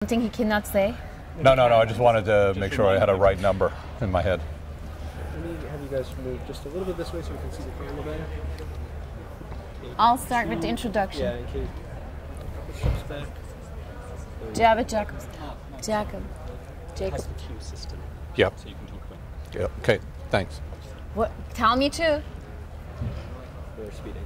Something he cannot say? No. I just wanted to make sure I had a right number in my head. Let me have you guys move just a little bit this way so we can see the camera better. I'll start with the introduction. Yeah, in case. Push back. Jacob. Has the cue system. Yep. So you can talk about it. Yep. Okay, thanks. What? Tell me too. We're speeding.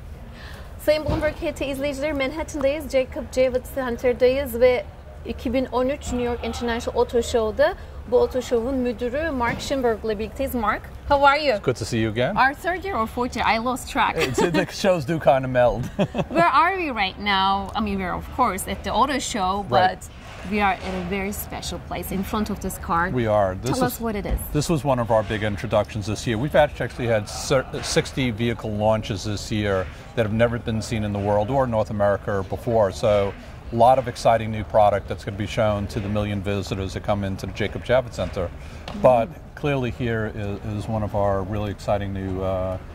Sayın Bloomberg HT izleyicileri, Manhattan'dayız. Jacob Javits Center'dayız ve 2013 New York International Auto Show'da bu auto show'un müdürü Mark Schimberg'la birlikteyiz. Mark, how are you? It's good to see you again. Our third year or fourth year? I lost track. The shows do kind of meld. Where are we right now? I mean, we're of course at the auto show, but Right. we are at a very special place in front of this car. We are. Tell us what it is. This was one of our big introductions this year. We've actually had 60 vehicle launches this year that have never been seen in the world or North America before. So a lot of exciting new product that's going to be shown to the million visitors that come into the Jacob Javits Center. But clearly here is one of our really exciting new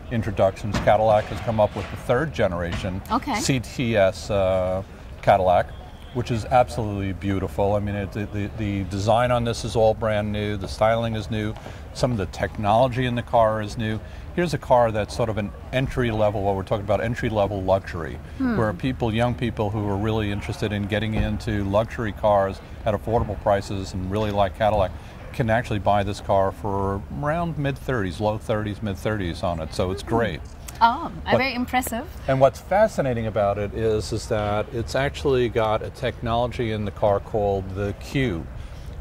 introductions. Cadillac has come up with the third generation CTS Cadillac, which is absolutely beautiful. I mean, the design on this is all brand new. The styling is new. Some of the technology in the car is new. Here's a car that's sort of an entry level, what we're talking about, entry level luxury, where people, young people who are really interested in getting into luxury cars at affordable prices and really like Cadillac can actually buy this car for around mid-30s, low 30s, mid-30s on it. So it's great. Oh, very impressive. And what's fascinating about it is that it's actually got a technology in the car called the Q,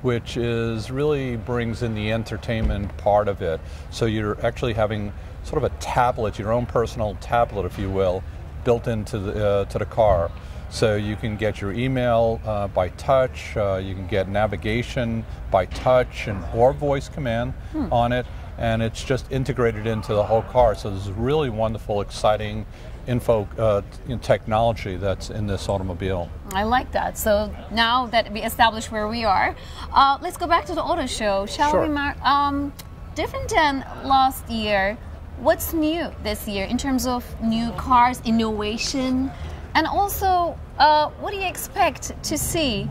which is really brings in the entertainment part of it. So you're actually having sort of a tablet, your own personal tablet, if you will, built into the car. So you can get your email by touch, you can get navigation by touch or voice command on it, and it's just integrated into the whole car. So there's really wonderful, exciting technology that's in this automobile. I like that. So now that we established where we are, let's go back to the auto show, shall Sure. we, Mark? Different than last year, what's new this year in terms of new cars, innovation, and also what do you expect to see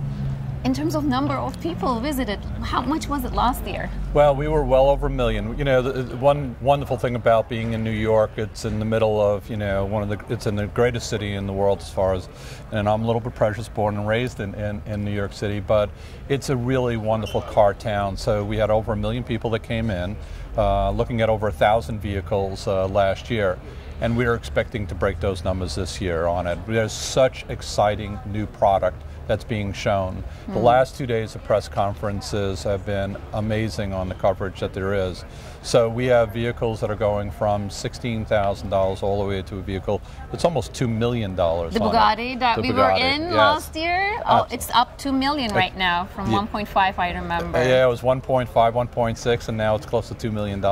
in terms of number of people visited? How much was it last year? Well, we were well over 1 million. You know, the one wonderful thing about being in New York, it's in the middle of, you know, it's in the greatest city in the world as far as, and I'm a little bit precious, born and raised in New York City, but it's a really wonderful car town. So we had over 1 million people that came in, looking at over 1,000 vehicles last year. And we are expecting to break those numbers this year on it. There's such exciting new product that's being shown. The last 2 days of press conferences have been amazing on the coverage that there is. So we have vehicles that are going from $16,000 all the way to a vehicle that's almost $2 million. The Bugatti that we were in last year, it's up to $2 million right now from 1.5, I remember. Yeah, it was 1.5, 1.6, and now it's close to $2 million.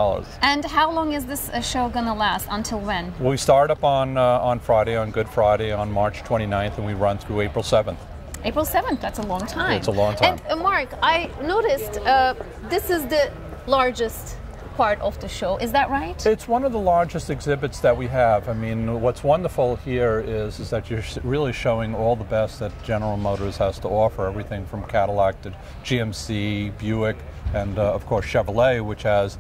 And how long is this show going to last? Until when? Well, we start up on Friday, on Good Friday, on March 29th, and we run through April 7th. April 7th, that's a long time. It's a long time. And Mark, I noticed this is the largest part of the show, is that right? It's one of the largest exhibits that we have. I mean, what's wonderful here is that you're really showing all the best that General Motors has to offer, everything from Cadillac to GMC, Buick, and of course Chevrolet, which has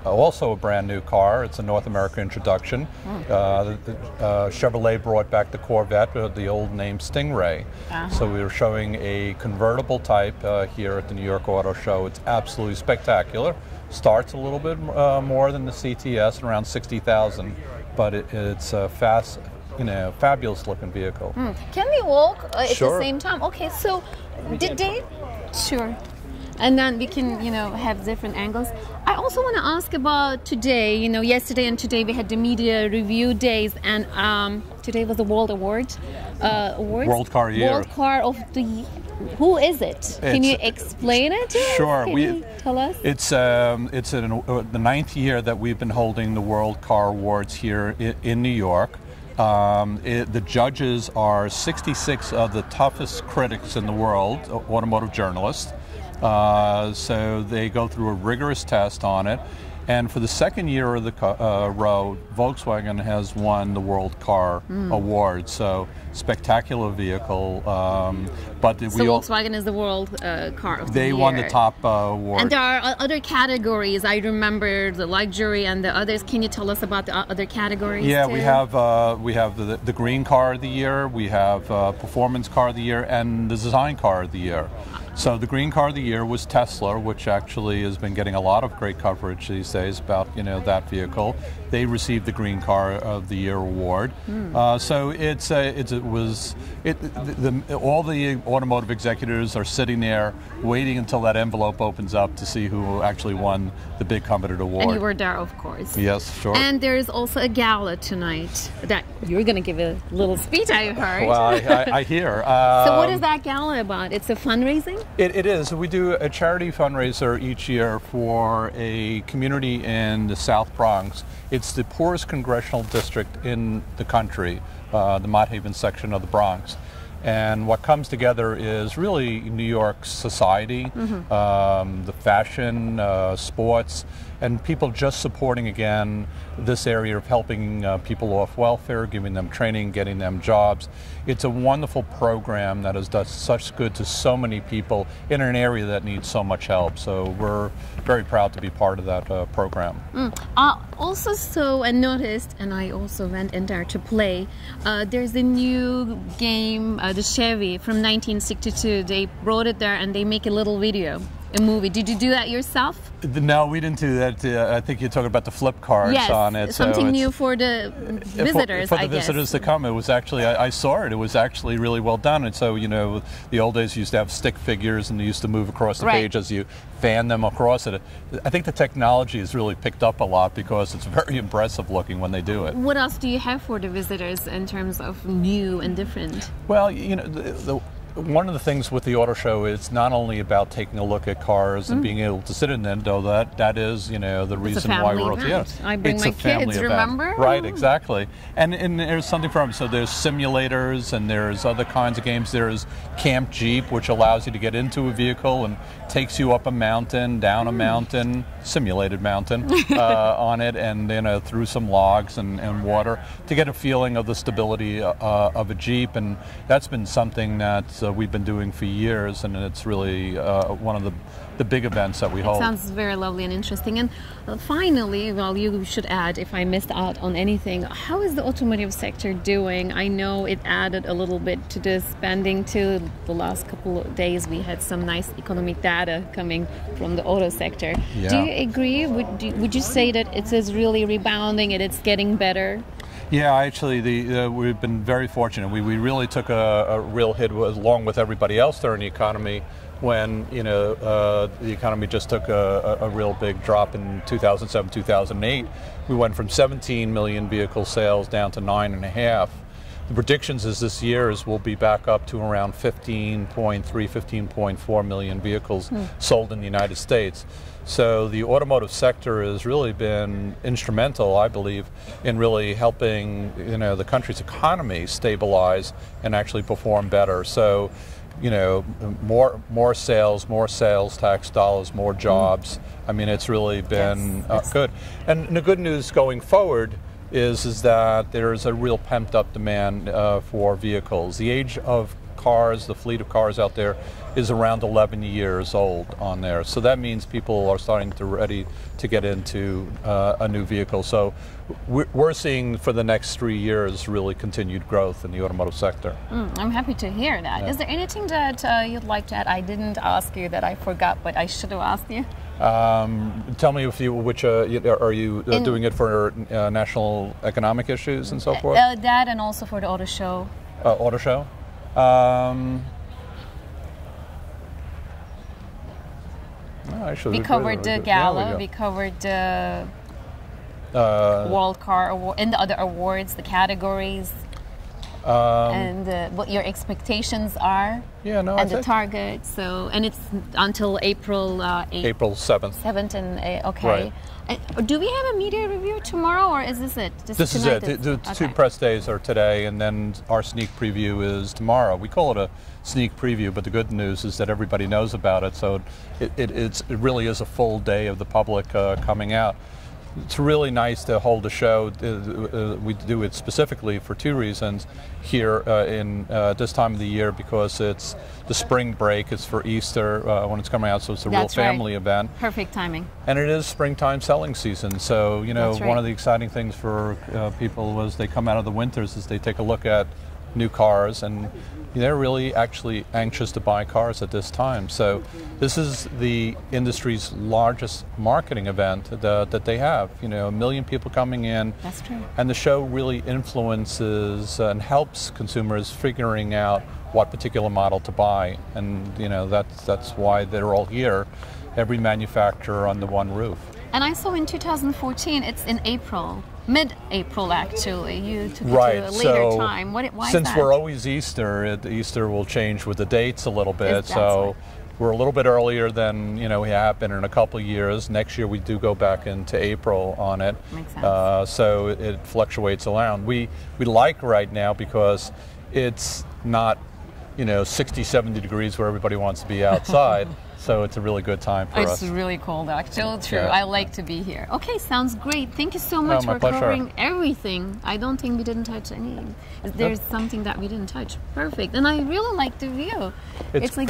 also a brand new car. It's a North America introduction. Chevrolet brought back the Corvette, the old name Stingray. So we were showing a convertible type here at the New York Auto Show. It's absolutely spectacular. Starts a little bit more than the CTS, around 60,000, but it's a fast, you know, fabulous looking vehicle. Can we walk at Sure. the same time? Okay, so did they? Sure. And then we can, you know, have different angles. I also want to ask about today. You know, yesterday and today we had the media review days, and today was the World Awards. World Car Year. World Car of the Year. Who is it? Can you explain it to us? Sure. Can you tell us? It's the 9th year that we've been holding the World Car Awards here in New York. The judges are 66 of the toughest critics in the world, automotive journalists. So they go through a rigorous test on it. And for the second year of the row, Volkswagen has won the World Car Award. So spectacular vehicle. But so Volkswagen is the World Car of the They Year. won the top award. And there are other categories. I remember the luxury and the others. Can you tell us about the other categories? Yeah, too? we have the Green Car of the Year, we have Performance Car of the Year, and the Design Car of the Year. So the Green Car of the Year was Tesla, which actually has been getting a lot of great coverage these days about that vehicle. They received the Green Car of the Year award. So all the automotive executives are sitting there waiting until that envelope opens up to see who actually won the big coveted award. And you were there, of course. Yes, sure. And there's also a gala tonight that you're going to give a little speech, I heard. Well, I hear. So what is that gala about? It's a fundraising? It is. We do a charity fundraiser each year for a community in the South Bronx. It's the poorest congressional district in the country, the Mott Haven section of the Bronx. And what comes together is really New York society, the fashion, sports, and people just supporting, again, this area of helping people off welfare, giving them training, getting them jobs. It's a wonderful program that has done such good to so many people in an area that needs so much help. So we're very proud to be part of that program. Also saw and noticed, and I also went in there to play, there's a new game, the Chevy from 1962. They brought it there and they make a little video. A movie. Did you do that yourself? No, we didn't do that. I think you're talking about the flip cards on it. Something so new for the visitors, for the visitors to come. It was actually, I saw it. It was actually really well done. And so, the old days used to have stick figures and they used to move across the page as you fan them across it. I think the technology has really picked up a lot because it's very impressive looking when they do it. What else do you have for the visitors in terms of new and different? Well, one of the things with the auto show is not only about taking a look at cars and being able to sit in them, though that is, the reason why we're I bring my kids, remember? Right, exactly. And there's something for them. So there's simulators and there's other kinds of games. There's Camp Jeep, which allows you to get into a vehicle and takes you up a mountain, down a mountain, simulated mountain on it, and through some logs and water to get a feeling of the stability of a Jeep. And that's been something that we've been doing for years, and it's really one of the big events that we hold. It sounds very lovely and interesting. And finally, well, you should add, if I missed out on anything, how is the automotive sector doing? I know it added a little bit to the spending too. The last couple of days we had some nice economic data coming from the auto sector. Yeah. Do you agree? Would you say that it is really rebounding and it's getting better? Yeah, actually, we've been very fortunate. We really took a real hit along with everybody else during the economy when the economy just took a real big drop in 2007, 2008. We went from 17 million vehicle sales down to 9.5. The predictions is this year we'll be back up to around 15.3, 15.4 million vehicles sold in the United States. So the automotive sector has really been instrumental, I believe, in really helping the country's economy stabilize and actually perform better. So, more sales tax dollars, more jobs. I mean, it's really been good. And the good news going forward is that there's a real pent up demand for vehicles. The age of cars, the fleet of cars out there is around 11 years old on there. So that means people are starting to ready to get into a new vehicle. So we're seeing for the next 3 years really continued growth in the automotive sector. I'm happy to hear that. Yeah. Is there anything that you'd like to add? I didn't ask you that I forgot, but I should have asked you. Tell me which are you doing it for national economic issues and so forth? That and also for the auto show. Auto show? We covered the gala, we covered the World Car Award, and the other awards, the categories. and what your expectations are. Yeah, no, and the target. So, and it's until April 8th. April 7th. 7th and okay. Right. Do we have a media review tomorrow, or is this it? This is it. The two press days are today, and then our sneak preview is tomorrow. We call it a sneak preview, but the good news is that everybody knows about it, so it really is a full day of the public coming out. It's really nice to hold a show. We do it specifically for two reasons here in this time of the year, because it's the spring break. It's for Easter when it's coming out, so it's a real family event. Perfect timing. And it is springtime selling season. So, you know, one of the exciting things for people was they come out of the winters is they take a look at new cars, and they're really actually anxious to buy cars at this time. So this is the industry's largest marketing event that they have. You know, 1 million people coming in. That's true. And the show really influences and helps consumers figuring out what particular model to buy. And, you know, that's why they're all here, every manufacturer under one roof. And I saw in 2014, it's in April. Mid-April, actually. You took it to a later time. Why is since that? we're always Easter will change with the dates a little bit. So we're a little bit earlier than we have been in a couple of years. Next year we do go back into April on it. Makes sense. So it fluctuates around. We like right now because it's not 60, 70 degrees where everybody wants to be outside. So it's a really good time for us. It's really cold, actually. True. Yeah. I like to be here. Okay, sounds great. Thank you so much for covering everything. I don't think we didn't touch anything. There's something that we didn't touch. Perfect. And I really like the view. It's like